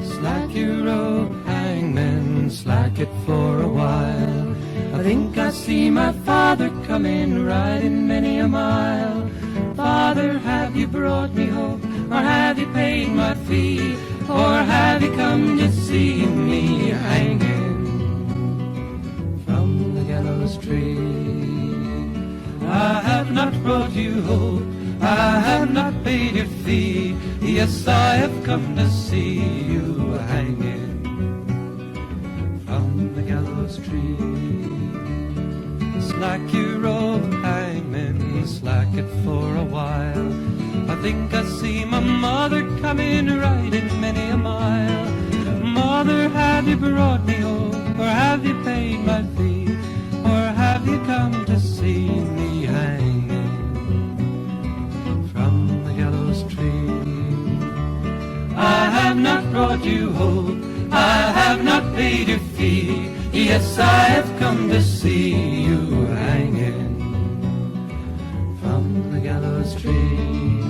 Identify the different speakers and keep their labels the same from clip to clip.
Speaker 1: Slack your rope, hangman, slack it for a while. I think I see my father coming, riding many a mile. Father, have you brought me hope, or have you paid my fee, or have you come to see me hanging from the gallows tree? I have not brought you hope, I have not paid your fee. Yes, I have come to see you hanging from the gallows tree. Slack your rope, hangman, slack it for a while. I think I see my mother coming, riding many a mile. Mother, have you brought me home, or have you paid my fee, or have you come to see me hanging from the gallows tree? I have not brought you hope, I have not paid your fee. Yes, I have come to see you hanging from the gallows tree.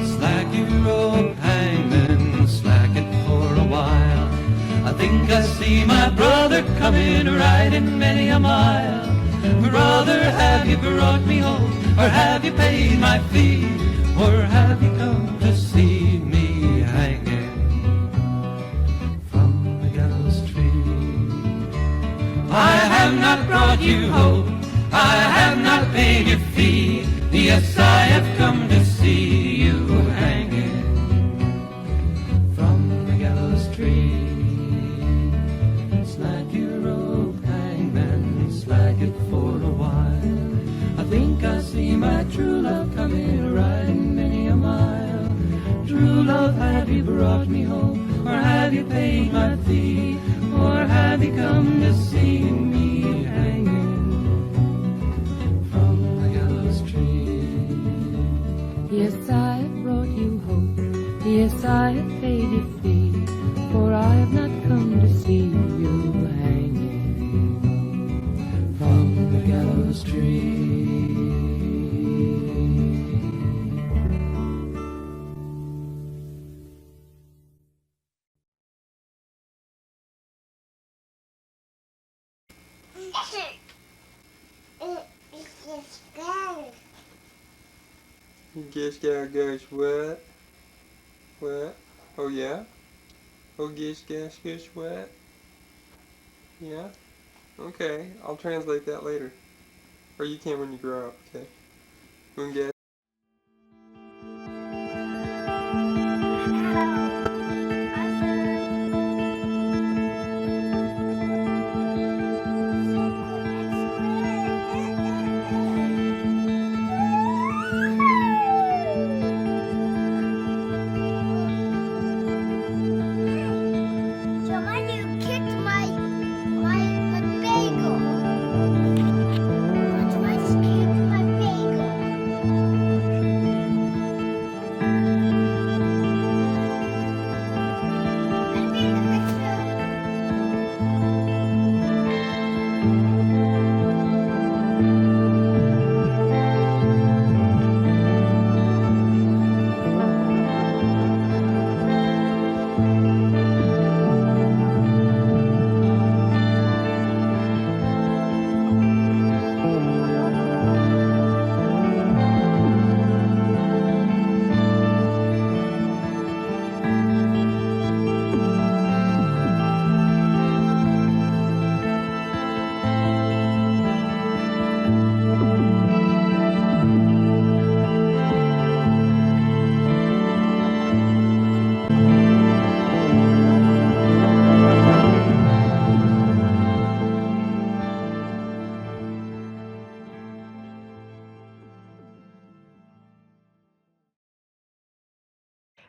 Speaker 1: Slack your rope, hangman, slack it for a while. I think I see my brother coming, riding many a mile. Brother, have you brought me home, or have you paid my fee, or have you come to see me hanging from the gallows tree? I have not brought you hope, I have not paid your fee. Yes, I have come to see you hanging from the gallows tree. Slack your rope, hangman, slack it for a while. I think I see my true love coming, riding many a mile. True love, have you brought me home, or have you paid my fee, or have you come to see me hanging from the gallows tree?
Speaker 2: Yes, I have brought you hope, yes, I have paid your fee, for I have not come to see you hanging
Speaker 1: from the gallows tree.
Speaker 3: Guess that goes what? What? Oh yeah? Oh guess what? Yeah? Okay, I'll translate that later. Or you can when you grow up, okay? Guess.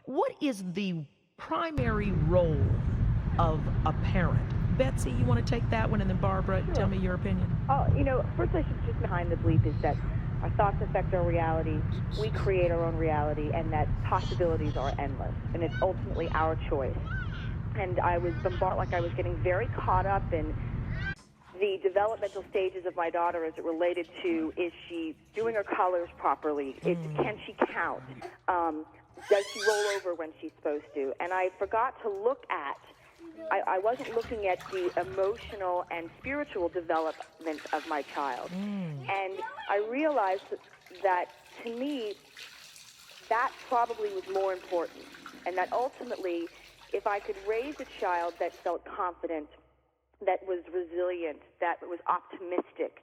Speaker 4: What is the primary role of a parent? Betsy, you want to take that one, and then Barbara, tell me your opinion.
Speaker 5: First I should just behind the belief is that our thoughts affect our reality, we create our own reality, and that possibilities are endless, and it's ultimately our choice. And I was bombarded, like I was getting very caught up in the developmental stages of my daughter as it related to, is she doing her colors properly? Can she count? Does she roll over when she's supposed to? And I forgot to look at, I wasn't looking at the emotional and spiritual development of my child. And I realized that to me, that probably was more important. And that ultimately, if I could raise a child that felt confident, that was resilient, that was optimistic,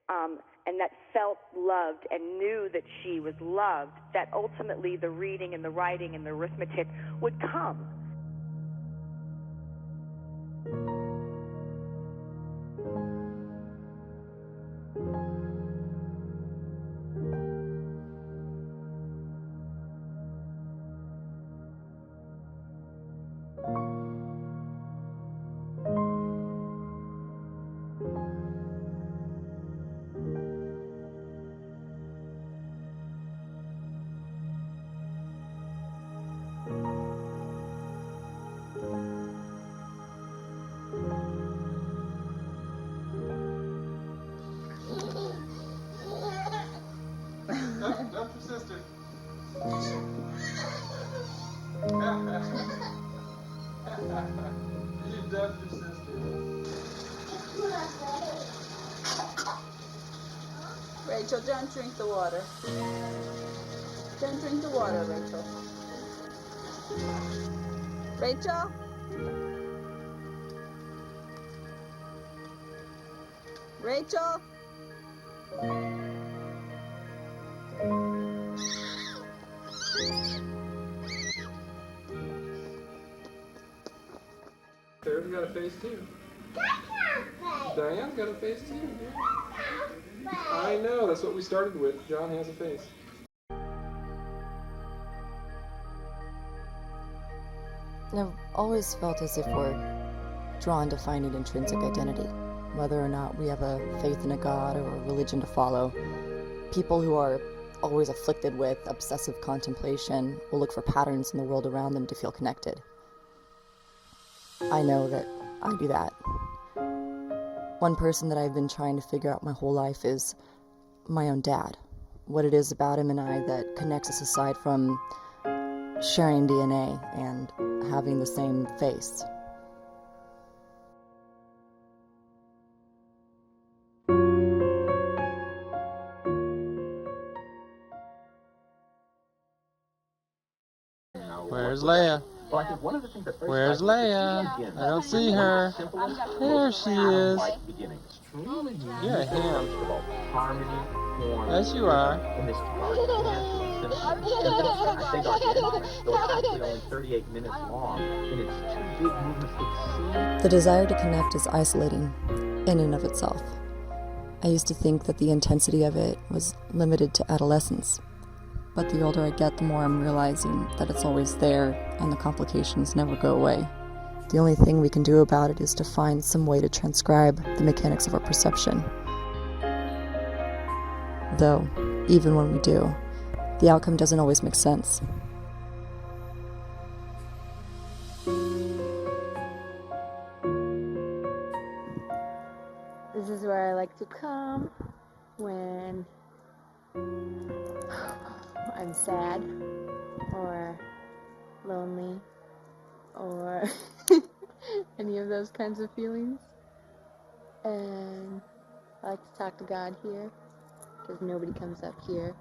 Speaker 5: and that felt loved and knew that she was loved, that ultimately the reading and the writing and the arithmetic would come.
Speaker 3: Dump your sister. You dumped your sister.
Speaker 6: Rachel, don't drink the water. Don't drink the water, Rachel. Rachel? Rachel?
Speaker 3: Sarah's got a face too. Diane's got a face too. I know, that's what we started with. John has a face.
Speaker 7: I've always felt as if we're drawn to finding intrinsic identity, whether or not we have a faith in a God or a religion to follow. People who are always afflicted with obsessive contemplation will look for patterns in the world around them to feel connected. I know that I do that. One person that I've been trying to figure out my whole life is my own dad. What it is about him and I that connects us aside from sharing DNA and having the same face.
Speaker 3: Where's Leia? Where's Leia? I don't see her. There she is. You're a ham. Yes, you are.
Speaker 7: The desire to connect is isolating in and of itself. I used to think that the intensity of it was limited to adolescence. But the older I get, the more I'm realizing that it's always there and the complications never go away. The only thing we can do about it is to find some way to transcribe the mechanics of our perception. Though, even when we do, the outcome doesn't always make sense.
Speaker 2: This is where I like to come when I'm sad or lonely or any of those kinds of feelings. And I like to talk to God here because nobody comes up here.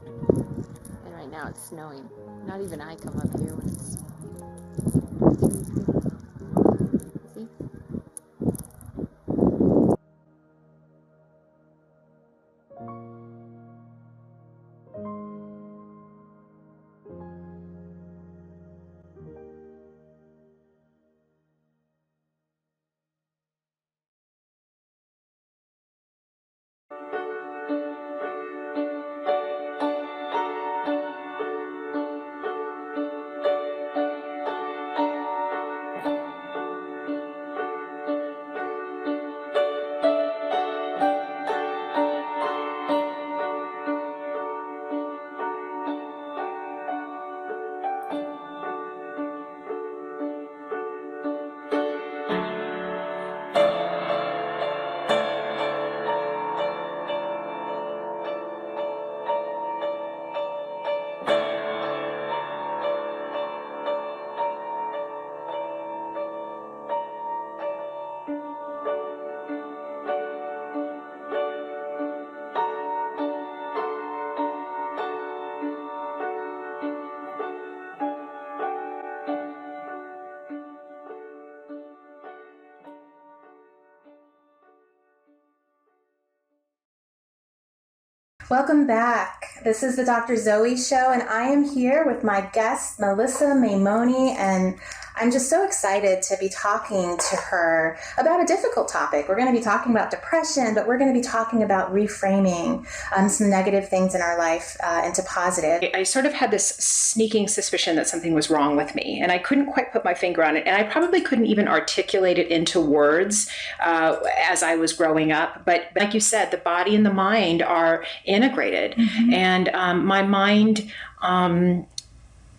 Speaker 2: And right now it's snowing. Not even I come up here when it's see?
Speaker 8: Welcome back. This is the Dr. Zoe Show, and I am here with my guest, Melissa Maimoni, and I'm just so excited to be talking to her about a difficult topic. We're going to be talking about depression, but we're going to be talking about reframing some negative things in our life into positive.
Speaker 9: I sort of had this sneaking suspicion that something was wrong with me, and I couldn't quite put my finger on it, and I probably couldn't even articulate it into words as I was growing up. But like you said, the body and the mind are integrated, and my mind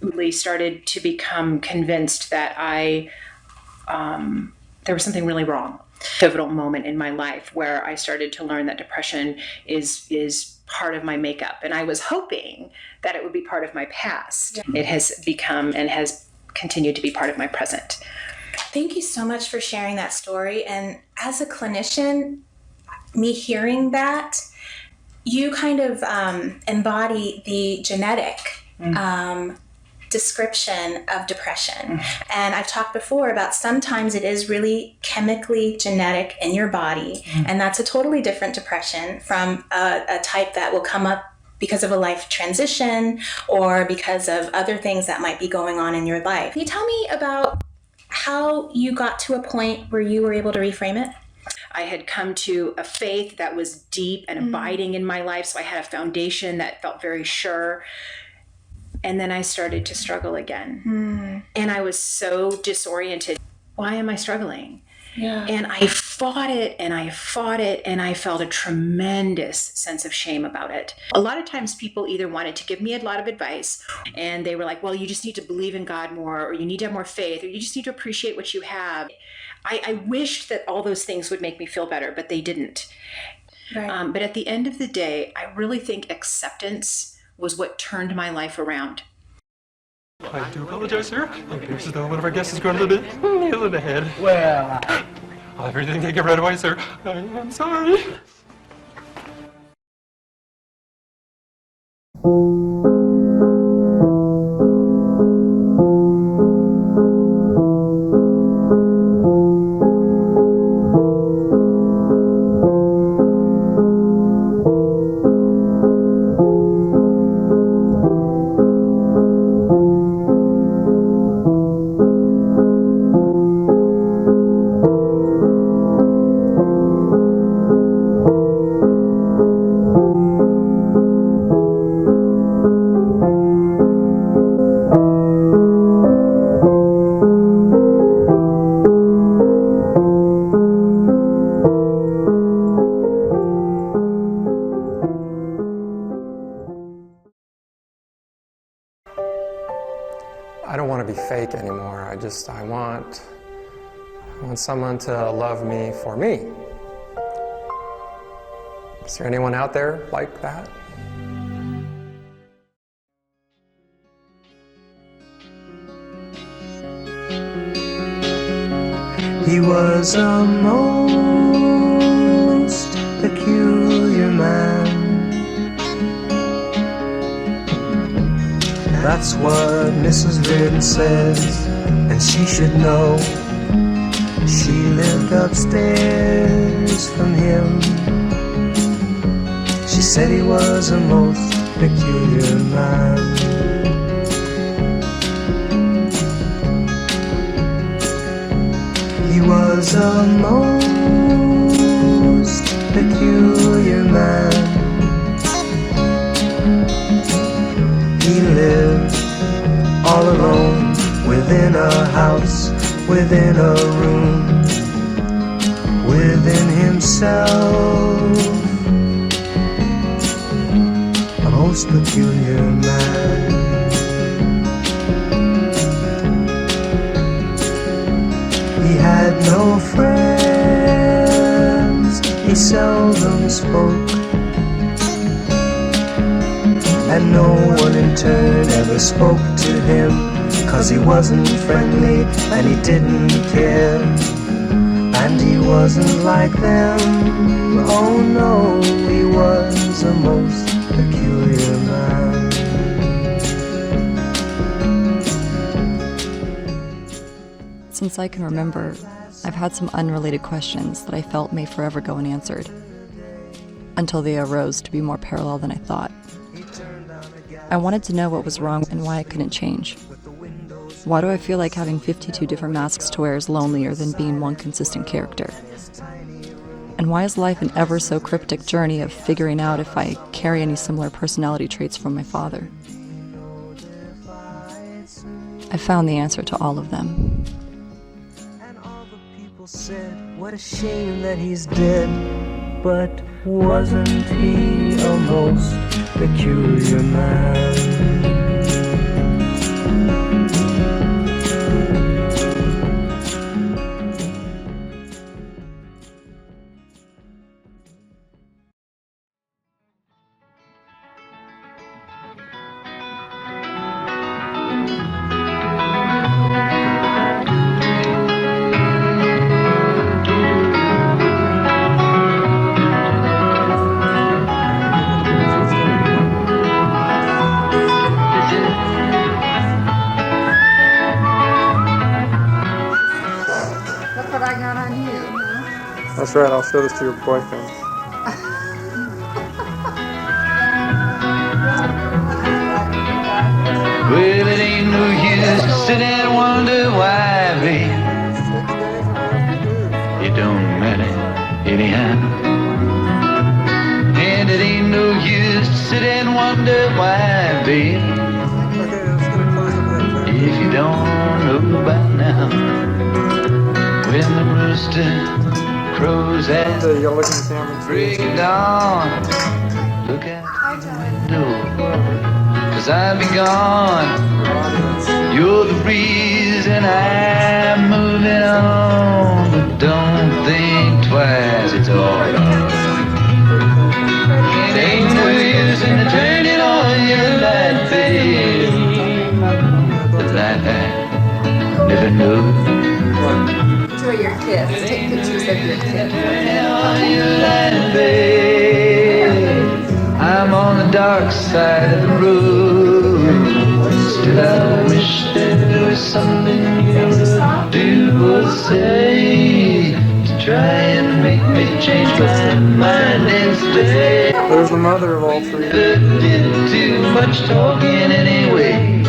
Speaker 9: really started to become convinced that there was something really wrong. Pivotal moment in my life where I started to learn that depression is part of my makeup, and I was hoping that it would be part of my past. Yeah. It has become and has continued to be part of my present.
Speaker 8: Thank you so much for sharing that story. And as a clinician, me hearing that, you kind of embody the genetic description of depression. And I've talked before about sometimes it is really chemically genetic in your body, and that's a totally different depression from a type that will come up because of a life transition or because of other things that might be going on in your life. Can you tell me about how you got to a point where you were able to reframe it?
Speaker 9: I had come to a faith that was deep and abiding in my life, so I had a foundation that felt very sure. And then I started to struggle again. And I was so disoriented. Why am I struggling? Yeah. And I fought it and I fought it, and I felt a tremendous sense of shame about it. A lot of times people either wanted to give me a lot of advice, and they were like, well, you just need to believe in God more, or you need to have more faith, or you just need to appreciate what you have. I wished that all those things would make me feel better, but they didn't. Right. But at the end of the day, I really think acceptance was what turned my life around.
Speaker 3: I do apologize, sir. It appears as though one of our guests has grown a little bit ill in the head.
Speaker 10: Well,
Speaker 3: I'll have everything taken right away, sir. I'm sorry. I don't want to be fake anymore. I want someone to love me for me. Is there anyone out there like that?
Speaker 1: He was a most peculiar man. That's what Mrs. Reardon says, and she should know. She lived upstairs from him. She said he was a most peculiar man. He was a most peculiar man. He lived all alone within a house, within a room, within himself. A most peculiar man. He had no friends, he seldom spoke, and no one in turn ever spoke to him, 'cause he wasn't friendly and he didn't care, and he wasn't like them. Oh no, he was a most peculiar man.
Speaker 7: Since I can remember, I've had some unrelated questions that I felt may forever go unanswered. until they arose to be more parallel than I thought. I wanted to know what was wrong and why I couldn't change. Why do I feel like having 52 different masks to wear is lonelier than being one consistent character? And why is life an ever so cryptic journey of figuring out if I carry any similar personality traits from my father? I found the answer to all of them.
Speaker 1: And all the people said, what a shame that he's dead. But wasn't he a most peculiar man?
Speaker 3: That's right, I'll show this to your boyfriend.
Speaker 1: Well, it ain't no use to sit and wonder why, babe. It don't matter anyhow. And it ain't no use to sit and wonder why, babe. If you don't know by now, when the rooster crows at break of dawn, look out the window, 'cause I'll be gone. You're the reason I'm moving on, but don't think twice, it's alright. It ain't no use in turning on your light, babe. The light I never knew.
Speaker 6: Enjoy your kids. Take pictures of your kids.
Speaker 1: I'm on the dark side of the road. Still I wish there was something you would do or say to try and make me change my mind and stay.
Speaker 3: There's the mother of all three.
Speaker 1: Did too much talking anyway,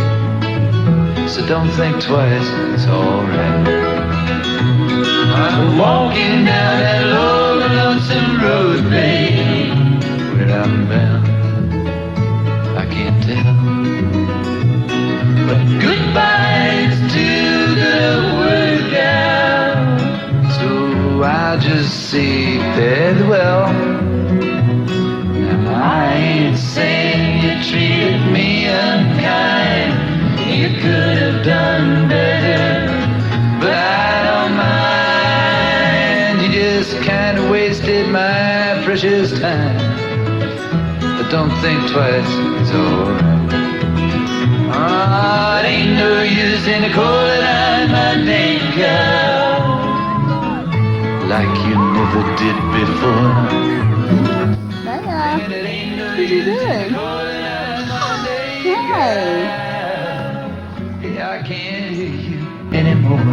Speaker 1: so don't think twice, it's alright. I'm walking down that long, lonesome road, babe. Where I'm bound, I can't tell. But goodbye's too good a word out, so I'll just say farewell. Now I ain't saying you treated me unkind. You could have done better, but I don't mind. You just kinda wasted my precious time. But don't think twice, it's alright. Oh, it ain't no use in the cold line, my dang girl, like you never did before.
Speaker 2: Hiya. What are you doing? Hi.
Speaker 1: I can't hear you anymore.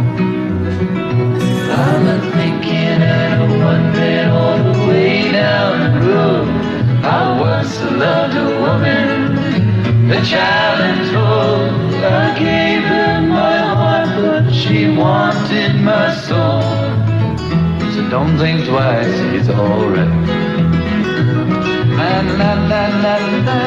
Speaker 1: I'm a thinking and a wondering all the way down the road. I once loved a woman, a child and told. I gave her my heart, but she wanted my soul. So don't think twice, it's alright. La la la la la.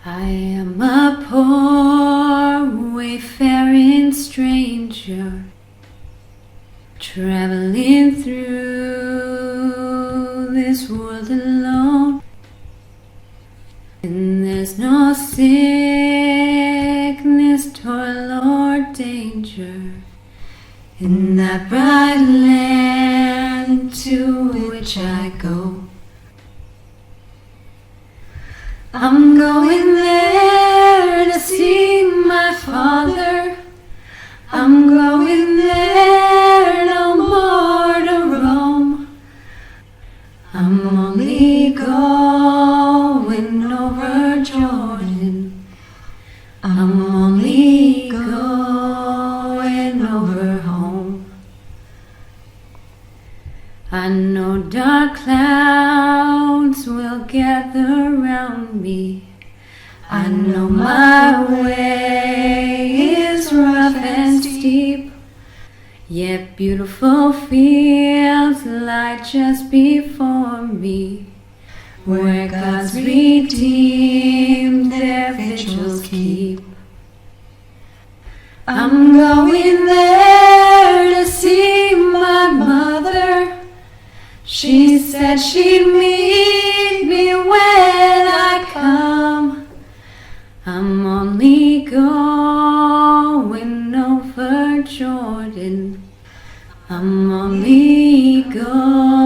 Speaker 10: I am a poor wayfaring stranger, traveling through this world alone. And there's no sickness, toil, or danger in that bright land to which I go. I'm going there to see my father. I'm only going over Jordan. I'm only going over home. I know dark clouds will gather around me. I know my way is rough and steep. Yet beautiful fields lie just before me, where God's redeemed their vigils keep. I'm going there to see my mother. She said she'd meet me when I come. I'm only going over Jordan. I'm only going